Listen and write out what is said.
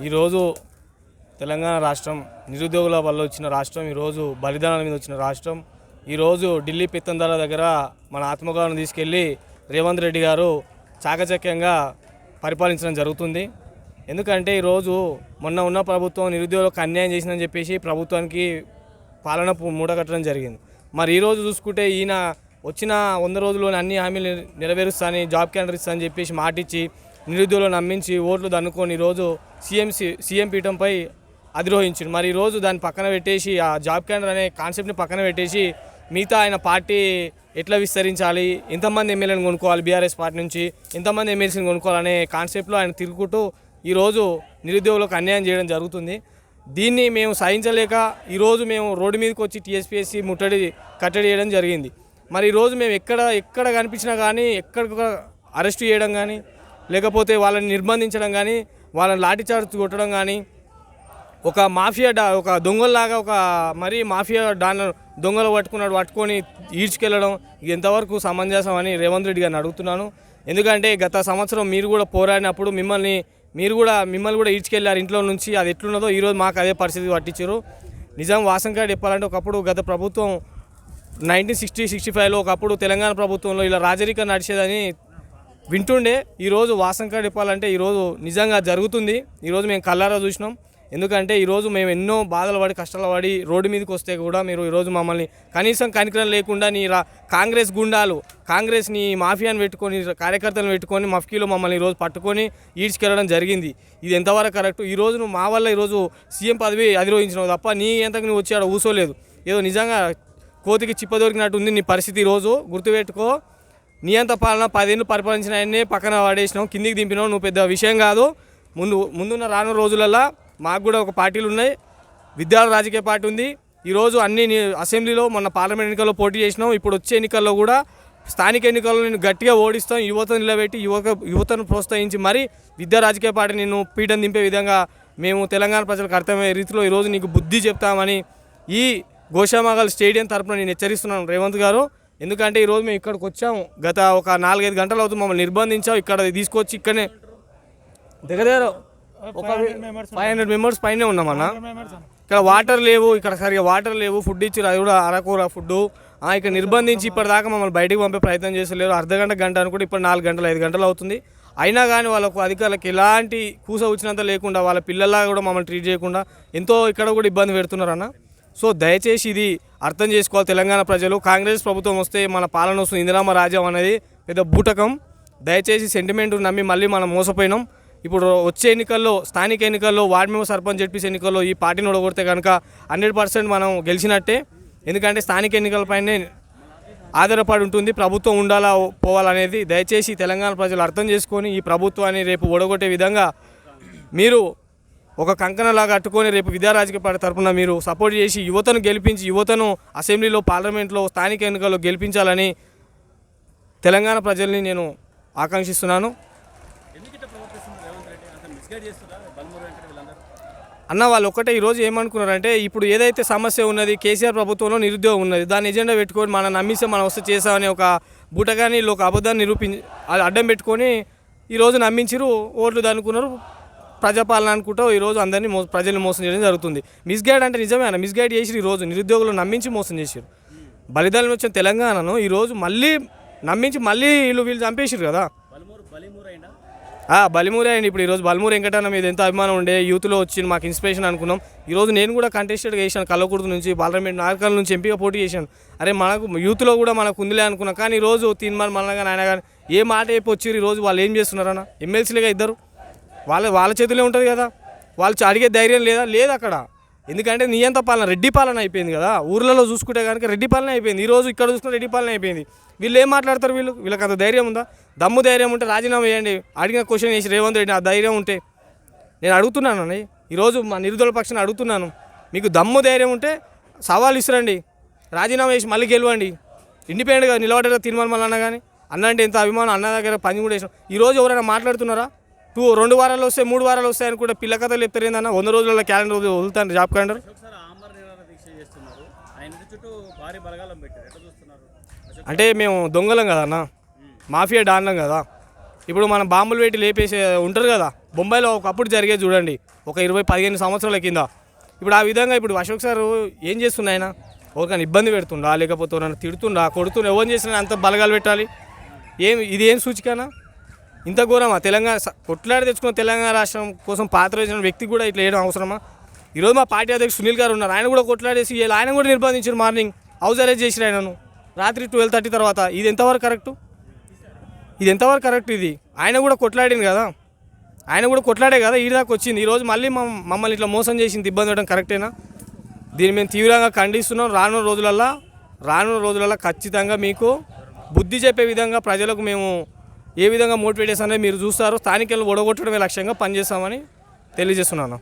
ఈరోజు తెలంగాణ రాష్ట్రం నిరుద్యోగుల వల్ల వచ్చిన రాష్ట్రం, ఈరోజు బలిదానాల మీద వచ్చిన రాష్ట్రం. ఈరోజు ఢిల్లీ పెత్తందారుల దగ్గర మన ఆత్మగౌరవాన్ని తీసుకెళ్ళి రేవంత్ రెడ్డి గారు చాకచక్యంగా పరిపాలించడం జరుగుతుంది. ఎందుకంటే ఈరోజు మొన్న ఉన్న ప్రభుత్వం నిరుద్యోగులకు అన్యాయం చేసిందని చెప్పేసి ప్రభుత్వానికి పాలన మూడగట్టడం జరిగింది. మరి ఈరోజు చూసుకుంటే ఈయన వచ్చిన 100 రోజుల్లోనే అన్ని హామీలు నెరవేరుస్తానని, జాబ్ క్యాలెండర్ ఇస్తా అని చెప్పేసి మాటిచ్చి నిరుద్యోగులు నమ్మించి ఓట్లు దన్నుకొని ఈరోజు సీఎం పీఠంపై అధిరోహించారు. మరి ఈరోజు దాన్ని పక్కన పెట్టేసి, ఆ జాబ్ క్యాలెండర్ అనే కాన్సెప్ట్ని పక్కన పెట్టేసి మిగతా ఆయన పార్టీ ఎట్లా విస్తరించాలి, ఎంతమంది ఎమ్మెల్యేని కొనుక్కోవాలి, బీఆర్ఎస్ పార్టీ నుంచి ఎంతమంది ఎమ్మెల్సీని కొనుక్కోవాలనే కాన్సెప్ట్లో ఆయన తిరుగుతూ ఈరోజు నిరుద్యోగులకు అన్యాయం చేయడం జరుగుతుంది. దీన్ని మేము సహించలేక ఈరోజు మేము రోడ్డు మీదకి వచ్చి టీఎస్పీఎస్సీ కట్టడి చేయడం జరిగింది. మరి ఈరోజు మేము ఎక్కడ కనిపించినా కానీ, ఎక్కడ అరెస్ట్ చేయడం కానీ, లేకపోతే వాళ్ళని నిర్బంధించడం కానీ, వాళ్ళని లాఠీచార్జ్ కొట్టడం కానీ, ఒక మాఫియా ఒక దొంగల్లాగా మరీ మాఫియా దొంగలు పట్టుకొని ఈడ్చుకెళ్ళడం ఎంతవరకు సమంజసం అని రేవంత్ రెడ్డి గారిని అడుగుతున్నాను. ఎందుకంటే గత సంవత్సరం మీరు కూడా పోరాడినప్పుడు మిమ్మల్ని కూడా ఈడ్చుకెళ్ళారు ఇంట్లో నుంచి. అది ఎట్లున్నదో ఈరోజు మాకు అదే పరిస్థితి పట్టించారు. నిజం వాసంకాడ చెప్పాలంటే ఒకప్పుడు గత ప్రభుత్వం 1960-65లో ఒకప్పుడు తెలంగాణ ప్రభుత్వంలో ఇలా రాజరికం నడిచేదని వింటుండే. ఈరోజు వాసంకాడ చెప్పాలంటే ఈరోజు నిజంగా జరుగుతుంది. ఈరోజు మేము కళ్ళారా చూసినాం. ఎందుకంటే ఈరోజు మేము ఎన్నో బాధలు పడి కష్టాలు పడి రోడ్డు మీదకి వస్తే కూడా మీరు ఈరోజు మమ్మల్ని కనీసం కనికరం లేకుండా కాంగ్రెస్ గుండాలు, నీ మాఫియాను పెట్టుకొని, కార్యకర్తలను పెట్టుకొని మఫ్కీలో మమ్మల్ని ఈరోజు పట్టుకొని ఈడ్చుకెళ్ళడం జరిగింది. ఇది ఎంతవరకు కరెక్ట్? ఈరోజు నువ్వు మా వల్ల ఈరోజు సీఎం పదవి అధిరోహించినావు తప్ప నీ ఎంతకు నువ్వు వచ్చి ఆడ ఊసోలేదు. ఏదో నిజంగా కోతికి చిప్ప దొరికినట్టు ఉంది నీ పరిస్థితి. ఈరోజు గుర్తుపెట్టుకో, నీ అంత పాలన 10 ఏళ్ళు పరిపాలించిన ఆయన్నే పక్కన పడేసినావు, కిందికి దింపినావు. నువ్వు పెద్ద విషయం కాదు. ముందున్న రానున్న రోజులలో మాకు కూడా ఒక పార్టీలు ఉన్నాయి. విద్యార్థి రాజకీయ పార్టీ ఉంది. ఈరోజు అన్ని అసెంబ్లీలో మొన్న పార్లమెంట్ ఎన్నికల్లో పోటీ చేసినాం. ఇప్పుడు వచ్చే ఎన్నికల్లో కూడా స్థానిక ఎన్నికల్లో నేను గట్టిగా ఓడిస్తాం. యువతను నిలబెట్టి యువతను ప్రోత్సహించి మరి విద్యా రాజకీయ పార్టీ నేను పీఠం దింపే విధంగా మేము తెలంగాణ ప్రజలకు అర్థమయ్యే రీతిలో ఈరోజు నీకు బుద్ధి చెప్తామని ఈ గోషామహల్ స్టేడియం తరఫున నేను హెచ్చరిస్తున్నాను రేవంత్ గారు. ఎందుకంటే ఈరోజు మేము ఇక్కడికి వచ్చాము. గత ఒక 4-5 గంటలు అవుతుంది మమ్మల్ని నిర్బంధించాం. ఇక్కడ తీసుకొచ్చి ఇక్కడనే దగ్గర ఒక 500 మెంబర్స్ పైనే ఉన్నామన్నా. ఇక్కడ వాటర్ లేవు, ఇక్కడ సరిగా వాటర్ లేవు. ఫుడ్ ఇచ్చి అది కూడా అరకూర ఫుడ్డు. ఇక్కడ నిర్బంధించి ఇప్పటిదాకా మమ్మల్ని బయటికి పంపే ప్రయత్నం చేస్తలేరు. అర్ధగంట గంట అనుకుంటే ఇప్పుడు 4 గంటలు 5 గంటలు అవుతుంది. అయినా కానీ వాళ్ళకు అధికారులకు ఎలాంటి కూస వచ్చినంత లేకుండా, వాళ్ళ పిల్లల్లాగా కూడా మమ్మల్ని ట్రీట్ చేయకుండా ఎంతో ఇక్కడ కూడా ఇబ్బంది పెడుతున్నారన్న. సో దయచేసి ఇది అర్థం చేసుకోవాలి తెలంగాణ ప్రజలు. కాంగ్రెస్ ప్రభుత్వం వస్తే మన పాలన వస్తుంది. ఇందిరామ రాజ్యం అనేది పెద్ద బూటకం. దయచేసి సెంటిమెంట్ నమ్మి మళ్ళీ మనం మోసపోయినాం. ఇప్పుడు వచ్చే ఎన్నికల్లో, స్థానిక ఎన్నికల్లో, వార్డు మెంబర్, సర్పంచ్, జడ్పీసీ ఎన్నికల్లో ఈ పార్టీని ఓడగొడితే కనుక 100% మనం గెలిచినట్టే. ఎందుకంటే స్థానిక ఎన్నికలపైనే ఆధారపడి ఉంటుంది ప్రభుత్వం ఉండాలా పోవాలనేది. దయచేసి తెలంగాణ ప్రజలు అర్థం చేసుకొని ఈ ప్రభుత్వాన్ని రేపు ఓడగొట్టే విధంగా మీరు ఒక కంకణలాగా అట్టుకొని రేపు విద్యా రాజకీయ పార్టీ తరఫున మీరు సపోర్ట్ చేసి యువతను గెలిపించి, యువతను అసెంబ్లీలో, పార్లమెంట్లో, స్థానిక ఎన్నికల్లో గెలిపించాలని తెలంగాణ ప్రజల్ని నేను ఆకాంక్షిస్తున్నాను. అన్న వాళ్ళు ఒక్కటే ఈరోజు ఏమనుకున్నారంటే, ఇప్పుడు ఏదైతే సమస్య ఉన్నది కేసీఆర్ ప్రభుత్వంలో నిరుద్యోగం ఉన్నది, దాన్ని ఎజెండా పెట్టుకొని మనం నమ్మిస్తే మనం వస్తే చేసామని ఒక బూటగాని ఒక అబద్ధాన్ని అడ్డం పెట్టుకొని ఈరోజు నమ్మించారు. ఓట్లు దనుకున్నారు. ప్రజాపాలన అనుకుంటూ ఈరోజు అందరినీ ప్రజల్ని మోసం చేయడం జరుగుతుంది. మిస్గైడ్ అంటే నిజమే అన్న, మిస్గైడ్ చేసి ఈరోజు నిరుద్యోగులు నమ్మించి మోసం చేశారు. బలిదానం వచ్చిన తెలంగాణను ఈరోజు మళ్ళీ నమ్మించి మళ్ళీ వీళ్ళు చంపేసారు కదా. బలిమూరే అయింది. ఇప్పుడు ఈరోజు బలిమూరు వెంకటన్న మీద ఎంత అభిమానం ఉండే, యూత్లో వచ్చి మాకు ఇన్స్పిరేషన్ అనుకున్నాం. ఈరోజు నేను కూడా కంటెస్టెడ్గా చేశాను. కల్లకుర్తి నుంచి, పార్లమెంట్ నాగరికల్ నుంచి ఎంపీగా పోటీ చేశాను. అరే మనకు యూత్లో కూడా మనకు ఉందిలే అనుకున్నాం. కానీ ఈరోజు తీన్మార్ మళ్ళీ కానీ ఆయన కానీ ఏ మాట అయిపో వచ్చారు. ఈరోజు వాళ్ళు ఏం చేస్తున్నారన్న? ఎమ్మెల్సీలుగా ఇద్దరు వాళ్ళ చేతులే ఉంటుంది కదా. వాళ్ళు అడిగే ధైర్యం లేదు అక్కడ. ఎందుకంటే నీ అంత పాలన రెడ్డి పాలన అయిపోయింది కదా. ఊర్లలో చూసుకుంటే కనుక రెడ్డి పాలన అయిపోయింది. ఈరోజు ఇక్కడ చూసుకుంటే రెడ్డి పాలన అయిపోయింది. వీళ్ళు ఏం మాట్లాడతారు? వీళ్ళకి అంత ధైర్యం ఉందా? దమ్ము ధైర్యం ఉంటే రాజీనామా చేయండి. అడిగిన క్వశ్చన్ చేసి రేవంత్ రెడ్డి ఆ ధైర్యం ఉంటే నేను అడుగుతున్నాను. ఈరోజు మా నిరుద్యోగుల పక్షాన్ని అడుగుతున్నాను. మీకు దమ్ము ధైర్యం ఉంటే సవాల్ ఇస్తారండి, రాజీనామా చేసి మళ్ళీ గెలవండి. ఇండిపెండెంట్గా నిలబడ్డారా తీర్మానం మళ్ళీ అన్న కానీ అన్న అంటే ఎంత అభిమానం. అన్న దగ్గర పని కూడా వేసాం. ఈరోజు ఎవరైనా మాట్లాడుతున్నారా? 2 వారాలు వస్తాయి, 3 వారాలు వస్తాయని కూడా పిల్ల కథలు చెప్తారు. ఏందన్న 100 రోజుల క్యాలెండర్ వదులుతాను జాబ్ క్యాలెండర్. అంటే మేము దొంగలం కదా అన్న, మాఫియా డాన్లం కదా. ఇప్పుడు మనం బాంబులు పెట్టి లేపేసే ఉంటారు కదా, బొంబాయిలో ఒకప్పుడు జరిగేది చూడండి, ఒక 20-15 సంవత్సరాల కింద. ఇప్పుడు ఆ విధంగా ఇప్పుడు అశోక్ సార్ ఏం చేస్తుండ ఆయన? ఒకరికైనా ఇబ్బంది పెడుతుండా, లేకపోతే నన్ను తిడుతుండా, కొడుతుండా, ఎవరు చేసినా అంత బలగాలు పెట్టాలి? ఇది ఏం సూచికనా? ఇంత ఘోరమా? తెలంగాణ కొట్లాడి తెచ్చుకున్న తెలంగాణ రాష్ట్రం కోసం పాత్ర వేసిన వ్యక్తి కూడా ఇట్లా వేయడం అవసరమా? ఈరోజు మా పార్టీ అధ్యక్షుడు సునీల్ గారు ఉన్నారు, ఆయన కూడా కొట్లాడేసి ఆయన కూడా నిర్బంధించారు. మార్నింగ్ హౌస్ అరెస్ట్ చేసిరు ఆయనను, రాత్రి 12:30 తర్వాత. ఇది ఎంతవరకు కరెక్టు? ఇది ఆయన కూడా కొట్లాడింది కదా, ఆయన కూడా కొట్లాడే కదా ఈ దాకా వచ్చింది. ఈరోజు మళ్ళీ మమ్మల్ని ఇట్లా మోసం చేసింది, ఇబ్బంది పెట్టడం కరెక్టేనా? దీన్ని మేము తీవ్రంగా ఖండిస్తున్నాం. రానున్న రోజులలో ఖచ్చితంగా మీకు బుద్ధి చెప్పే విధంగా ప్రజలకు మేము ఏ విధంగా మోటివేట్ చేస్తామని మీరు చూస్తారు. స్థానికులను ఓడగొట్టడమే లక్ష్యంగా పనిచేస్తామని తెలియజేస్తున్నాను.